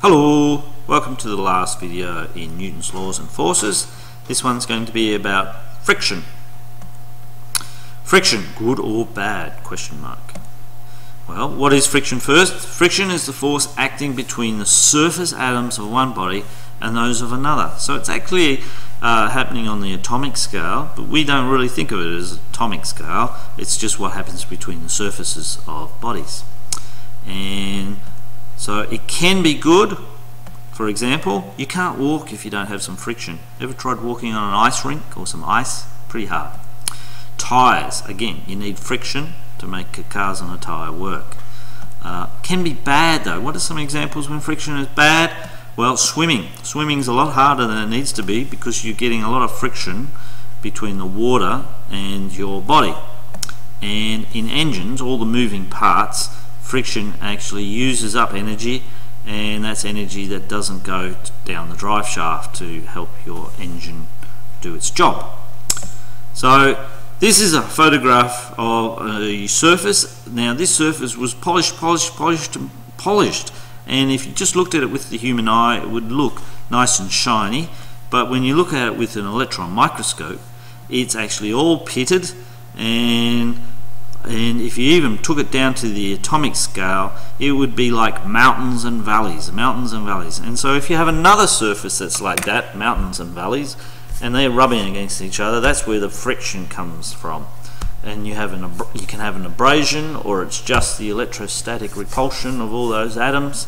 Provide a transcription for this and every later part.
Hello, welcome to the last video in Newton's laws and forces. This one's going to be about friction. Friction, good or bad? Question mark. Well, what is friction first? Friction is the force acting between the surface atoms of one body and those of another. So it's actually happening on the atomic scale, but we don't really think of it as atomic scale. It's just what happens between the surfaces of bodies. And so it can be good. For example, you can't walk if you don't have some friction. Ever tried walking on an ice rink or some ice? Pretty hard. Tyres, again, you need friction to make cars on a tyre work. Can be bad though. What are some examples when friction is bad? Well, swimming. Swimming's a lot harder than it needs to be because you're getting a lot of friction between the water and your body. And in engines, all the moving parts, friction actually uses up energy, and that's energy that doesn't go down the drive shaft to help your engine do its job. So this is a photograph of a surface. Now this surface was polished, and if you just looked at it with the human eye, it would look nice and shiny, but when you look at it with an electron microscope, it's actually all pitted, and if you even took it down to the atomic scale, it would be like mountains and valleys. And so if you have another surface that's like that, mountains and valleys, and they're rubbing against each other, that's where the friction comes from. And you can have an abrasion, or it's just the electrostatic repulsion of all those atoms.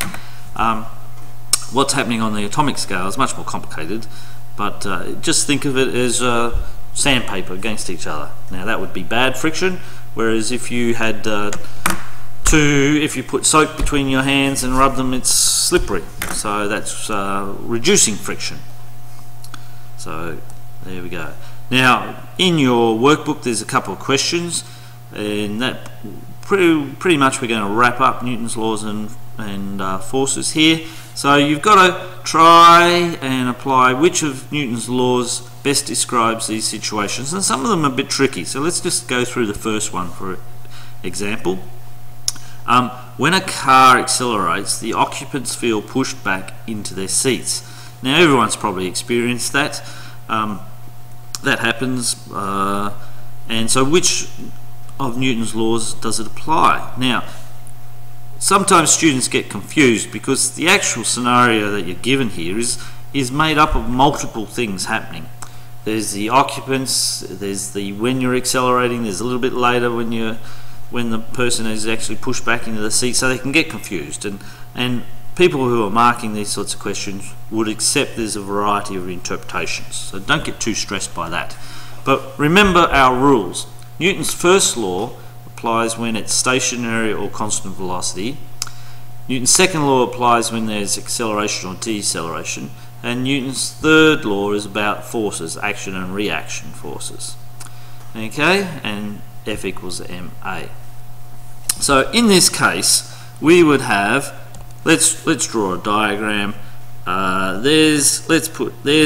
What's happening on the atomic scale is much more complicated, but just think of it as sandpaper against each other. Now that would be bad friction. Whereas if you had if you put soap between your hands and rub them, it's slippery. So that's reducing friction. So there we go. Now in your workbook there's a couple of questions, and that pretty much we're going to wrap up Newton's laws and forces here. So you've got to try and apply which of Newton's laws best describes these situations, and some of them are a bit tricky, so let's just go through the first one for example. When a car accelerates, the occupants feel pushed back into their seats. Now everyone's probably experienced that. That happens, and so which of Newton's laws does it apply? Now sometimes students get confused because the actual scenario that you're given here is made up of multiple things happening. There's the occupants, there's the when you're accelerating, there's a little bit later when the person is actually pushed back into the seat, so they can get confused. And people who are marking these sorts of questions would accept there's a variety of interpretations, so don't get too stressed by that. But remember our rules. Newton's first law applies when it's stationary or constant velocity. Newton's second law applies when there's acceleration or deceleration. And Newton's third law is about forces, action and reaction forces. Okay, and F equals ma. So in this case, we would have, let's draw a diagram. There's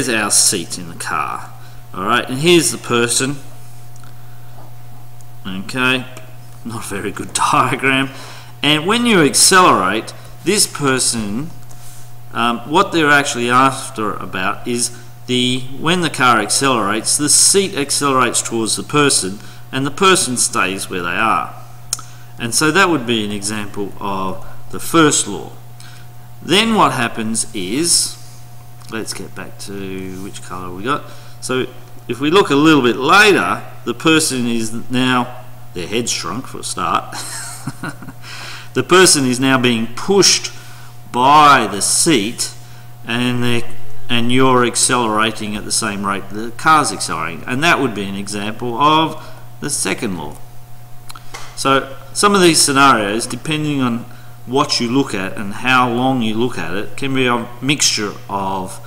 our seat in the car. All right, and here's the person. Okay, not a very good diagram. And when you accelerate, this person, what they're actually after about is when the car accelerates, the seat accelerates towards the person and the person stays where they are. And so that would be an example of the first law. Then what happens is, let's get back to which colour we got. So if we look a little bit later, the person is now, their head's shrunk for a start. The person is now being pushed by the seat, and you're accelerating at the same rate the car's accelerating, and that would be an example of the second law. So some of these scenarios, depending on what you look at and how long you look at it, can be a mixture of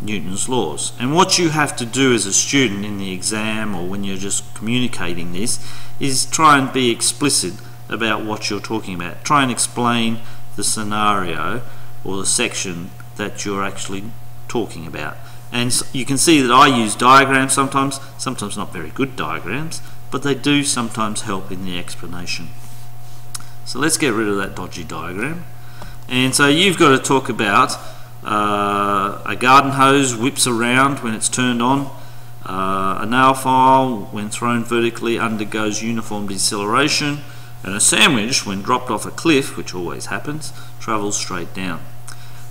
Newton's laws. And what you have to do as a student in the exam, or when you're just communicating this, is try and be explicit about what you're talking about. Try and explain the scenario or the section that you're actually talking about. And so you can see that I use diagrams sometimes not very good diagrams, but they do sometimes help in the explanation. So let's get rid of that dodgy diagram. And so you've got to talk about a garden hose whips around when it's turned on, a nail file when thrown vertically undergoes uniform deceleration, and a sandwich when dropped off a cliff, which always happens, travels straight down.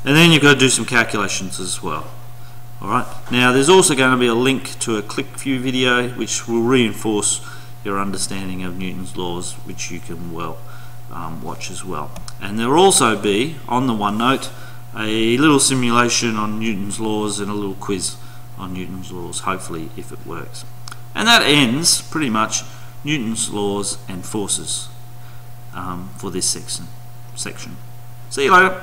And then you've got to do some calculations as well. Alright, now there's also going to be a link to a click-view video which will reinforce your understanding of Newton's laws, which you can watch as well. And there will also be, on the OneNote, a little simulation on Newton's laws and a little quiz on Newton's laws, hopefully, if it works. And that ends pretty much Newton's laws and forces for this section. See you later.